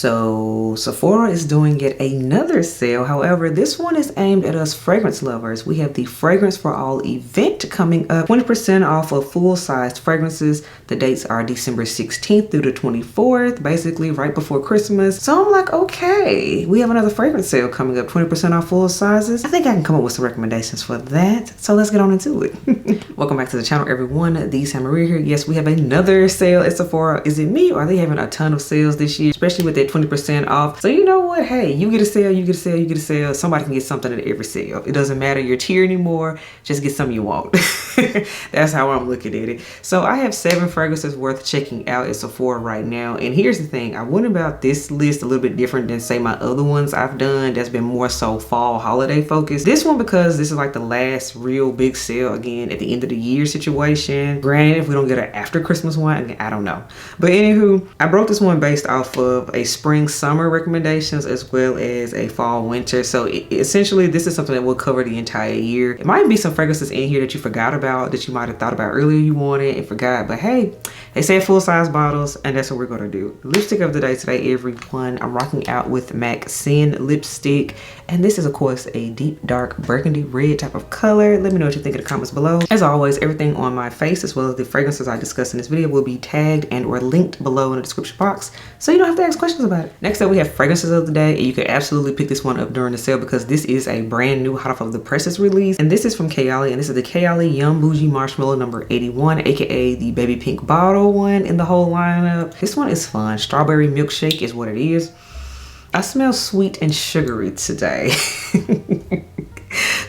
So Sephora is doing yet another sale. However, this one is aimed at us fragrance lovers. We have the Fragrance for All event coming up. 20% off of full-sized fragrances. The dates are December 16th through the 24th, basically right before Christmas. So I'm like, okay, we have another fragrance sale coming up, 20% off full sizes. I think I can come up with some recommendations for that. So let's get on into it. Welcome back to the channel, everyone. Myrrh here. Yes, we have another sale at Sephora. Is it me or are they having a ton of sales this year, especially with that 20% off? So you know what? Hey, you get a sale, you get a sale, you get a sale. Somebody can get something at every sale. It doesn't matter your tier anymore. Just get something you want. That's how I'm looking at it. So I have 7 fragrances worth checking out at Sephora right now. And here's the thing. I went about this list a little bit different than say my other ones I've done that's been more so fall holiday focused. This one because this is like the last real big sale again at the end of the year situation. Granted, if we don't get an after Christmas one, I don't know. But anywho, I broke this one based off of a spring summer recommendations as well as a fall winter. So essentially this is something that will cover the entire year. It might be some fragrances in here that you forgot about, that you might have thought about earlier you wanted and forgot, but hey, they said full size bottles and that's what we're gonna do. Lipstick of the day today, everyone. I'm rocking out with MAC Sin lipstick, and this is of course a deep dark burgundy red type of color. Let me know what you think in the comments below. As always, everything on my face as well as the fragrances I discussed in this video will be tagged and or linked below in the description box, so you don't have to ask questions about it. Next up, we have fragrances of the day, and you could absolutely pick this one up during the sale because this is a brand new hot off of the presses release, and this is from Kayali, and this is the Kayali Yum Bougie Marshmallow number 81, aka the baby pink bottle one in the whole lineup. This one is fun. Strawberry milkshake is what it is. I smell sweet and sugary today.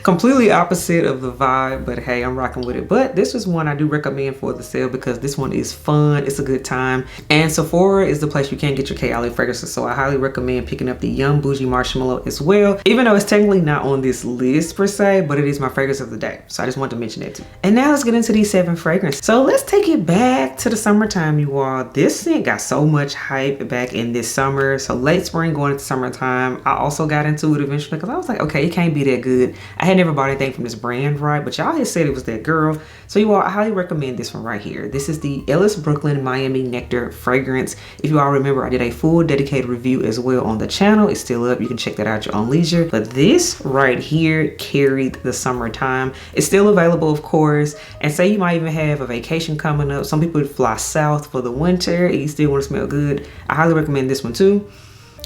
Completely opposite of the vibe, but hey, I'm rocking with it. But this is one I do recommend for the sale because this one is fun, it's a good time, and Sephora is the place you can get your Kayali fragrances, so I highly recommend picking up the Yum Bougie Marshmallow as well, even though it's technically not on this list per se, but it is my fragrance of the day, so I just wanted to mention that too. And now let's get into these 7 fragrances. So let's take it back to the summertime, you all. This scent got so much hype back in this summer, so late spring going into summertime. I also got into it eventually because I was like, okay, it can't be that good. I had never bought anything from this brand, right? But y'all had said it was that girl. So you all, I highly recommend this one right here. This is the Ellis Brooklyn Miami Nectar fragrance. If you all remember, I did a full dedicated review as well on the channel. It's still up. You can check that out at your own leisure. But this right here carried the summertime. It's still available, of course. And say you might even have a vacation coming up. Some people fly south for the winter and you still want to smell good. I highly recommend this one too.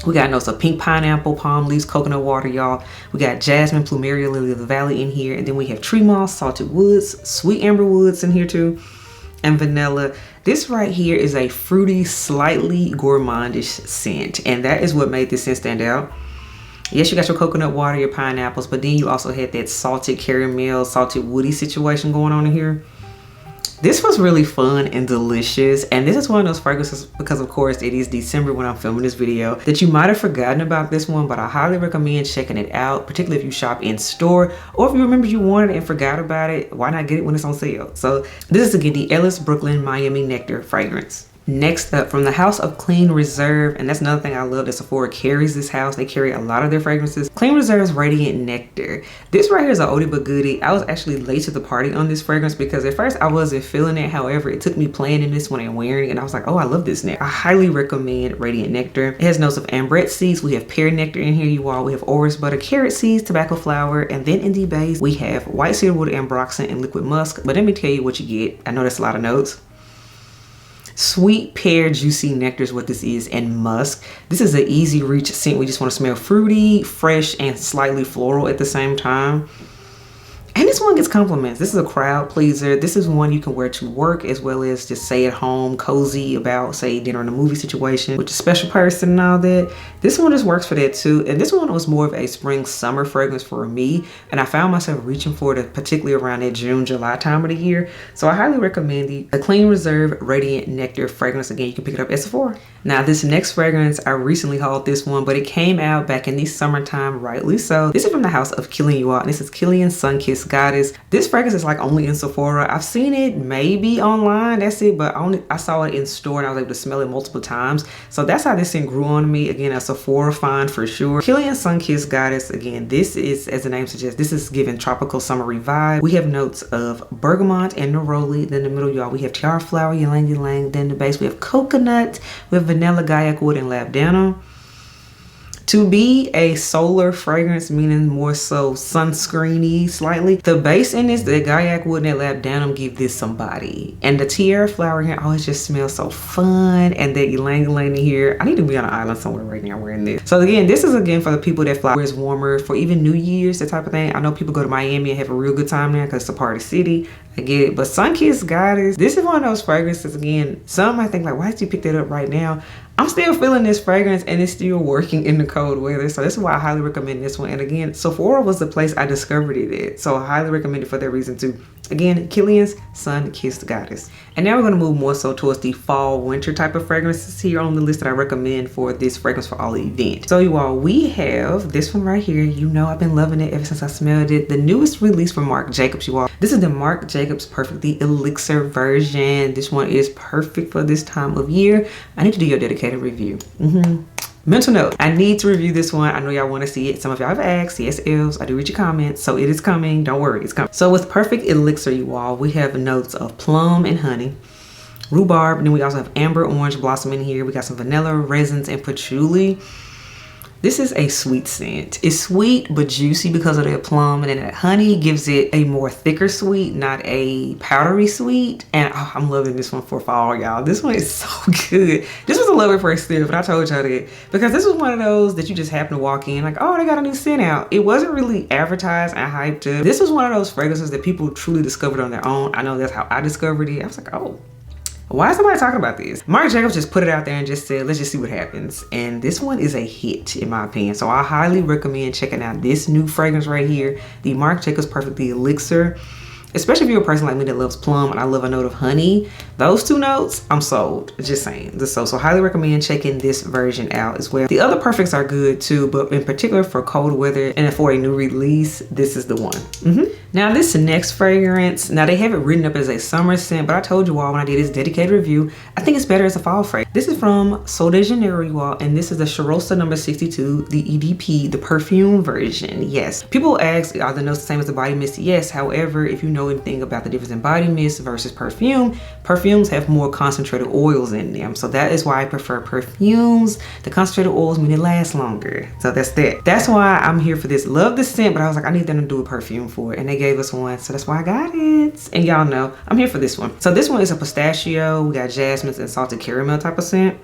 We got notes of pink pineapple, palm leaves, coconut water, y'all. We got jasmine, plumeria, lily of the valley in here. And then we have tree moss, salted woods, sweet amber woods in here too, and vanilla. This right here is a fruity, slightly gourmandish scent. And that is what made this scent stand out. Yes, you got your coconut water, your pineapples, but then you also had that salted caramel, salted woody situation going on in here. This was really fun and delicious, and this is one of those fragrances because of course it is December when I'm filming this video that you might have forgotten about this one, but I highly recommend checking it out, particularly if you shop in store or if you remember you wanted it and forgot about it. Why not get it when it's on sale? So this is again the Ellis Brooklyn Miami Nectar fragrance. Next up, from the House of Clean Reserve, and that's another thing I love that Sephora carries this house. They carry a lot of their fragrances. Clean Reserve's Radiant Nectar. This right here is an oldie but goodie. I was actually late to the party on this fragrance because at first I wasn't feeling it. However, it took me playing in this one and wearing it, and I was like, oh, I love this nectar. I highly recommend Radiant Nectar. It has notes of ambrette seeds. We have pear nectar in here, you all. We have orris butter, carrot seeds, tobacco flower, and then in the base, we have white cedarwood, ambroxan, and liquid musk. But let me tell you what you get. I know that's a lot of notes. Sweet pear juicy nectar is what this is, and musk. This is an easy reach scent. We just want to smell fruity, fresh, and slightly floral at the same time. And this one gets compliments. This is a crowd pleaser. This is one you can wear to work as well as just stay at home, cozy about, say, dinner in a movie situation with a special person and all that. This one just works for that too. And this one was more of a spring summer fragrance for me. And I found myself reaching for it, particularly around that June, July time of the year. So I highly recommend the Clean Reserve Radiant Nectar fragrance. Again, you can pick it up at Sephora. Now this next fragrance, I recently hauled this one, but it came out back in the summertime, rightly so. This is from the house of Kilian, you all, and this is Kilian Sunkissed Goddess. This fragrance is like only in Sephora. I've seen it maybe online, that's it, but I saw it in store and I was able to smell it multiple times. So that's how this scent grew on me. Again, a Sephora find for sure. Kilian Sunkissed Goddess, again, this is, as the name suggests, this is giving tropical summery vibe. We have notes of bergamot and neroli. Then in the middle, y'all, we have tiara flower, ylang ylang. Then the base, we have coconut, we have vanilla, gaiac wood, and labdanum. To be a solar fragrance, meaning more so sunscreeny slightly, the base in this, the Gaiac wood and that labdanum give this some body. And the tiara flower here always just smells so fun. And the ylang ylang in here. I need to be on an island somewhere right now wearing this. So again, this is again for the people that fly where it's warmer, for even New Year's, that type of thing. I know people go to Miami and have a real good time there because it's a party city. I get it. But Sunkissed Goddess, this is one of those fragrances, again, some might think like, why did you pick that up right now? I'm still feeling this fragrance and it's still working in the cold weather. So this is why I highly recommend this one. And again, Sephora was the place I discovered it at. So I highly recommend it for that reason too. Again, Kilian's Sun-Kissed Goddess. And now we're going to move more so towards the fall winter type of fragrances here on the list that I recommend for this fragrance for all event. So you all, we have this one right here. You know I've been loving it ever since I smelled it. The newest release from Marc Jacobs, you all. This is the Marc Jacobs Perfect, the Elixir version. This one is perfect for this time of year. I need to do your dedicated review. Mental note, I need to review this one. I know y'all want to see it. Some of y'all have asked. Yes, elves. I do read your comments. So it is coming. Don't worry, it's coming. So with Perfect Elixir, you all, we have notes of plum and honey, rhubarb, and then we also have amber orange blossom in here. We got some vanilla, resins, and patchouli. This is a sweet scent. It's sweet but juicy because of that plum, and then that honey gives it a more thicker sweet, not a powdery sweet. And oh, I'm loving this one for fall, y'all. This one is so good. This was a love at first sniff, and I told y'all that because this was one of those that you just happen to walk in like, oh, they got a new scent out. It wasn't really advertised and hyped up. This was one of those fragrances that people truly discovered on their own. I know that's how I discovered it. I was like, oh, why is somebody talking about this? Marc Jacobs just put it out there and just said, let's just see what happens. And this one is a hit in my opinion. So I highly recommend checking out this new fragrance right here, the Marc Jacobs Perfect, the Elixir. Especially if you're a person like me that loves plum and I love a note of honey. Those two notes, I'm sold. Just saying. So highly recommend checking this version out as well. The other perfects are good too, but in particular for cold weather and for a new release, this is the one. Now this next fragrance, now they have it written up as a summer scent, but I told you all when I did this dedicated review, I think it's better as a fall fragrance. This is from Sol de Janeiro, you all, and this is the Charosta number 62, the EDP, the perfume version. Yes. People ask, are the notes the same as the body mist? Yes. However, if you know anything about the difference in body mist versus perfume, perfumes have more concentrated oils in them. So that is why I prefer perfumes. The concentrated oils mean it lasts longer. So that's that. That's why I'm here for this. Love the scent, but I was like, I need them to do a perfume for it. And they gave us one. So that's why I got it. And y'all know, I'm here for this one. So this one is a pistachio. We got jasmines and salted caramel type of scent.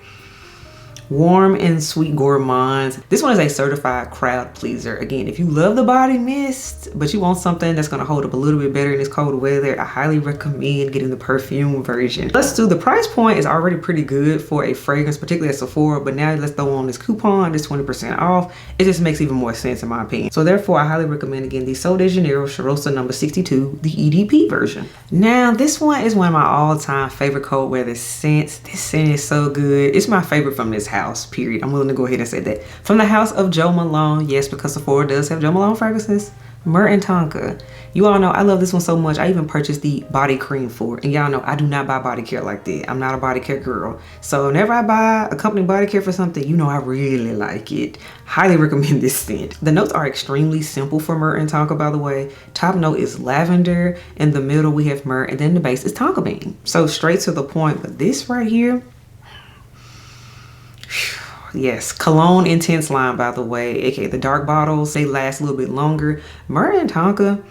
Warm and sweet gourmands. This one is a certified crowd pleaser. Again, if you love the body mist, but you want something that's gonna hold up a little bit better in this cold weather, I highly recommend getting the perfume version. Let's do, the price point is already pretty good for a fragrance, particularly at Sephora, but now let's throw on this coupon, this 20% off. It just makes even more sense in my opinion. So therefore, I highly recommend again the Sol de Janeiro Charosta number 62, the EDP version. Now, this one is one of my all-time favorite cold weather scents. This scent is so good. It's my favorite from this house, period. I'm willing to go ahead and say that. From the house of Jo Malone, yes, because Sephora does have Jo Malone fragrances. Myrrh and Tonka. You all know I love this one so much. I even purchased the body cream for it. And y'all know I do not buy body care like that. I'm not a body care girl. So whenever I buy a company body care for something, you know I really like it. Highly recommend this scent. The notes are extremely simple for Myrrh and Tonka, by the way. Top note is lavender. In the middle we have myrrh, and then the base is tonka bean. So straight to the point. But this right here, yes, Cologne Intense line, by the way, aka the dark bottles, they last a little bit longer. Myrrh and Tonka,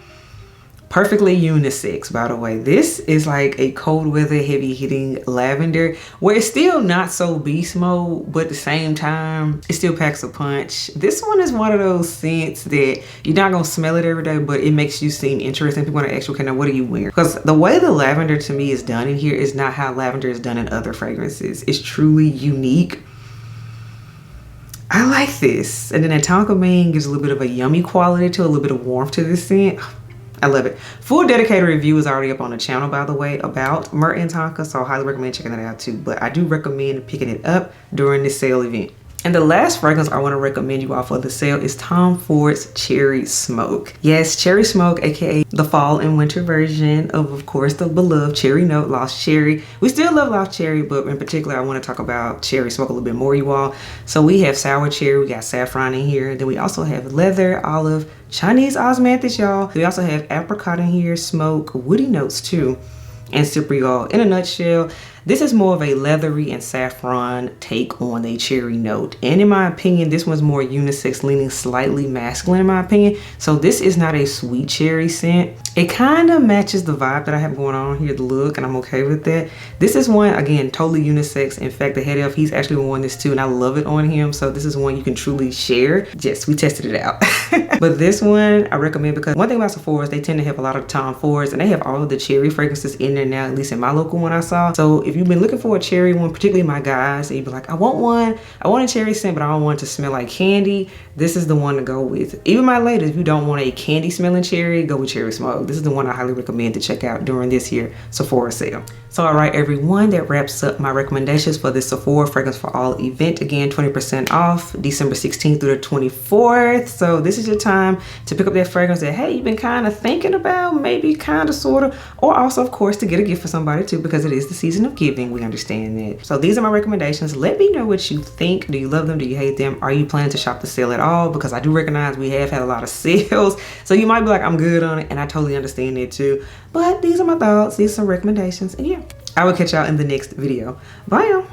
perfectly unisex, by the way. This is like a cold weather heavy hitting lavender where it's still not so beast mode, but at the same time it still packs a punch. This one is one of those scents that you're not gonna smell it every day, but it makes you seem interesting. People want to ask you, okay, now what are you wearing? Because the way the lavender to me is done in here is not how lavender is done in other fragrances. It's truly unique. I like this. And then that tonka bean gives a little bit of a yummy quality to it, a little bit of warmth to this scent. I love it. Full dedicated review is already up on the channel, by the way, about Myrrh and Tonka, so I highly recommend checking that out too. But I do recommend picking it up during this sale event. And the last fragrance I want to recommend you all for the sale is Tom Ford's Cherry Smoke. Yes, Cherry Smoke, aka the fall and winter version of course, the beloved cherry note, Lost Cherry. We still love Lost Cherry, but in particular, I want to talk about Cherry Smoke a little bit more, you all. So we have sour cherry, we got saffron in here, then we also have leather, olive, Chinese osmanthus, y'all. We also have apricot in here, smoke, woody notes too. And super, y'all, in a nutshell, this is more of a leathery and saffron take on a cherry note. And in my opinion, this one's more unisex, leaning slightly masculine in my opinion. So this is not a sweet cherry scent. It kind of matches the vibe that I have going on here, the look, and I'm okay with that. This is one, again, totally unisex. In fact, the head elf, he's actually worn this too, and I love it on him. So this is one you can truly share. Yes, we tested it out. But this one I recommend because one thing about Sephora is they tend to have a lot of Tom Fords, and they have all of the cherry fragrances in there now, at least in my local one I saw. So if you've been looking for a cherry one, particularly my guys, and you'd be like, I want one, I want a cherry scent, but I don't want it to smell like candy, this is the one to go with. Even my ladies, if you don't want a candy smelling cherry, go with Cherry Smoke. This is the one I highly recommend to check out during this year Sephora sale. So all right, everyone, that wraps up my recommendations for this Sephora Fragrance for All event. Again, 20% off December 16th through the 24th. So this is your time to pick up that fragrance that, hey, you've been kind of thinking about, maybe kind of, sort of, or also, of course, to get a gift for somebody too, because it is the season of giving. We understand that. So these are my recommendations. Let me know what you think. Do you love them? Do you hate them? Are you planning to shop the sale at all? Because I do recognize we have had a lot of sales. So you might be like, I'm good on it, and I totally understand it too. But these are my thoughts. These are some recommendations. And yeah, I will catch y'all in the next video. Bye, y'all.